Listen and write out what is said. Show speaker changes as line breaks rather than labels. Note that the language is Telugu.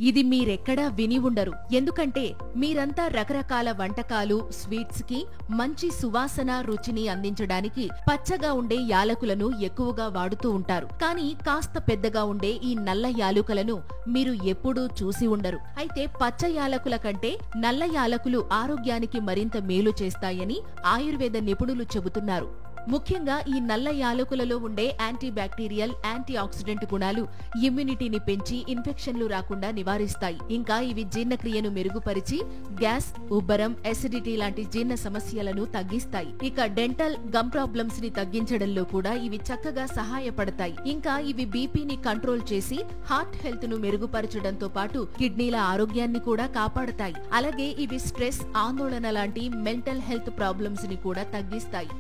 ఇది మీరెక్కడా విని ఉండరు. ఎందుకంటే మీరంతా రకరకాల వంటకాలు, స్వీట్స్ కి మంచి సువాసన, రుచిని అందించడానికి పచ్చగా ఉండే యాలకులను ఎక్కువగా వాడుతూ ఉంటారు. కానీ కాస్త పెద్దగా ఉండే ఈ నల్ల యాలకులను మీరు ఎప్పుడూ చూసి ఉండరు. అయితే పచ్చ యాలకుల కంటే నల్ల యాలకులు ఆరోగ్యానికి మరింత మేలు చేస్తాయని ఆయుర్వేద నిపుణులు చెబుతున్నారు. ముఖ్యంగా ఈ నల్ల యాలకులలో ఉండే యాంటీ బ్యాక్టీరియల్, యాంటీ ఆక్సిడెంట్ గుణాలు ఇమ్యూనిటీని పెంచి ఇన్ఫెక్షన్లు రాకుండా నివారిస్తాయి. ఇంకా ఇవి జీర్ణక్రియను మెరుగుపరిచి గ్యాస్, ఉబ్బరం, ఎసిడిటీ లాంటి జీర్ణ సమస్యలను తగ్గిస్తాయి. ఇక డెంటల్, గమ్ ప్రాబ్లమ్స్ ని తగ్గించడంలో కూడా ఇవి చక్కగా సహాయపడతాయి. ఇంకా ఇవి బీపీని కంట్రోల్ చేసి హార్ట్ హెల్త్ ను మెరుగుపరచడంతో పాటు కిడ్నీల ఆరోగ్యాన్ని కూడా కాపాడతాయి. అలాగే ఇవి స్ట్రెస్, ఆందోళన లాంటి మెంటల్ హెల్త్ ప్రాబ్లమ్స్ ని కూడా తగ్గిస్తాయి.